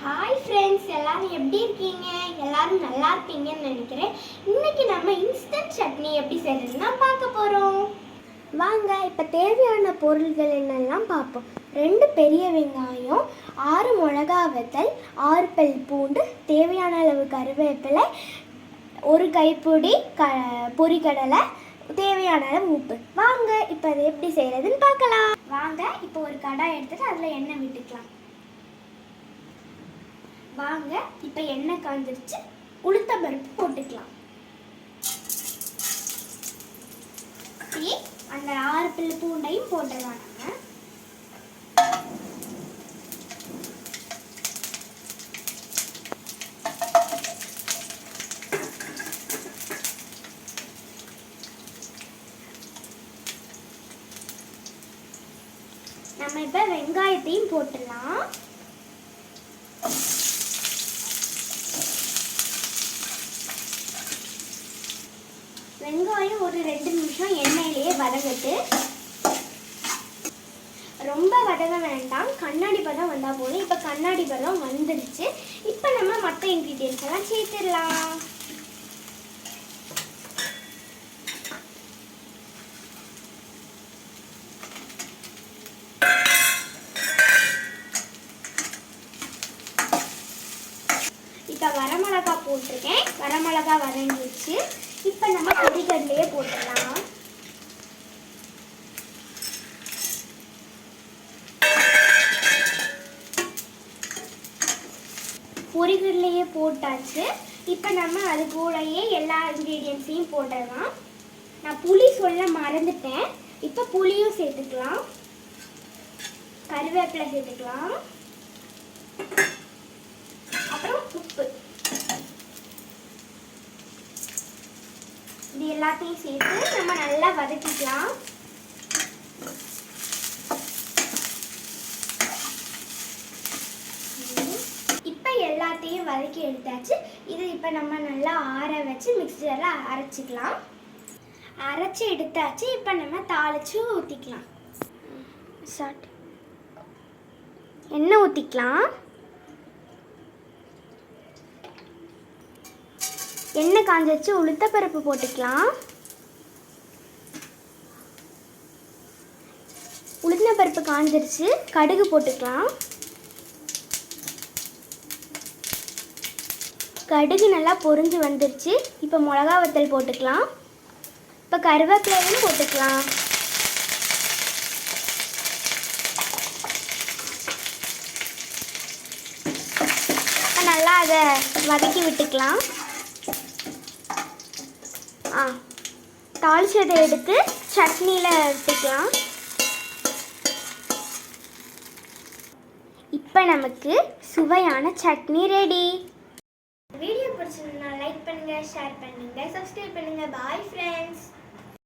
Hi friends, எல்லாரும் எப்படி இருக்கீங்க? எல்லாரும் நல்லா இருப்பீங்கன்னு நினைக்கிறேன். இன்னைக்கு நம்ம இன்ஸ்டன்ட் சட்னி எப்படி செய்யறதுன்னா பார்க்க போகிறோம். வாங்க, இப்போ தேவையான பொருள்கள் என்னெல்லாம் பார்ப்போம். 2 பெரிய வெங்காயம், 6 மிளகா வத்தல், 6 பல் பூண்டு, தேவையான அளவு கருவேப்பிலை, 1 கைப்பிடி பொரிக்கடலை, தேவையான அளவு உப்பு. வாங்க இப்போ அதை எப்படி செய்கிறதுன்னு பார்க்கலாம். வாங்க இப்போ ஒரு கடாய் எடுத்துட்டு அதில் எண்ணெய் விட்டுக்கலாம். வாங்க இப்போ எண்ணெய் காஞ்சிருச்சு, உளுத்த பருப்பு போட்டுக்கலாம். அந்த 6 பல் பூண்டையும் போட்டுடலாம். நம்ம இப்போ வெங்காயத்தையும் போட்டுடலாம். வெங்காயம் ஒரு 2 நிமிஷம் எண்ணெயிலேயே வதங்கட்டு. ரொம்ப வதங்க வேண்டாம், கண்ணாடி பதம் வந்தால் போதும். இப்போ கண்ணாடி பதம் வந்துடுச்சு. இப்போ நம்ம மற்ற இன்க்ரீடியன்ஸ் எல்லாம் சேர்த்துடலாம். இப்போ வரமிளகா போட்டிருக்கேன், வரமிளகா வதங்கிடுச்சு. இப்போ நம்ம பொரிக்கடலையே போட்டுடலாம். பொரிக்கடலையே போட்டாச்சு. இப்போ நம்ம அது கூடயே எல்லா இன்க்ரீடியன்ஸையும் போட்டுடலாம். நான் புளி சொல்ல மறந்துட்டேன். இப்போ புளியும் சேர்த்துக்கலாம், கருவேப்பிலை சேர்த்துக்கலாம், அப்புறம் உப்பு. இது எல்லாத்தையும் சேர்த்து நம்ம நல்லா வதக்கிக்கலாம். இப்போ எல்லாத்தையும் வதக்கி எடுத்தாச்சு. இது இப்போ நம்ம நல்லா ஆற வச்சு மிக்ஸியில் அரைச்சிக்கலாம். அரைச்சி எடுத்தாச்சு. இப்போ நம்ம தாளிச்சு ஊற்றிக்கலாம். எண்ணெய் ஊற்றிக்கலாம். எண்ணெய் காஞ்சிச்சு, உளுத்த பருப்பு போட்டுக்கலாம். உளுத்த பருப்பு காஞ்சிருச்சு, கடுகு போட்டுக்கலாம். கடுகு நல்லா பொரிஞ்சு வந்துருச்சு. இப்போ மிளகா வத்தல் போட்டுக்கலாம். இப்போ கருவேப்பிலையும் போட்டுக்கலாம். நல்லா அதை வதக்கி விட்டுக்கலாம். தாளிச்சதை எடுத்து சட்னியில் எடுத்துக்கலாம். இப்போ நமக்கு சுவையான சட்னி ரெடி. வீடியோ பிடிச்சிருந்தா லைக் பண்ணுங்கள், ஷேர் பண்ணுங்கள், சப்ஸ்கிரைப் பண்ணுங்கள். Bye friends.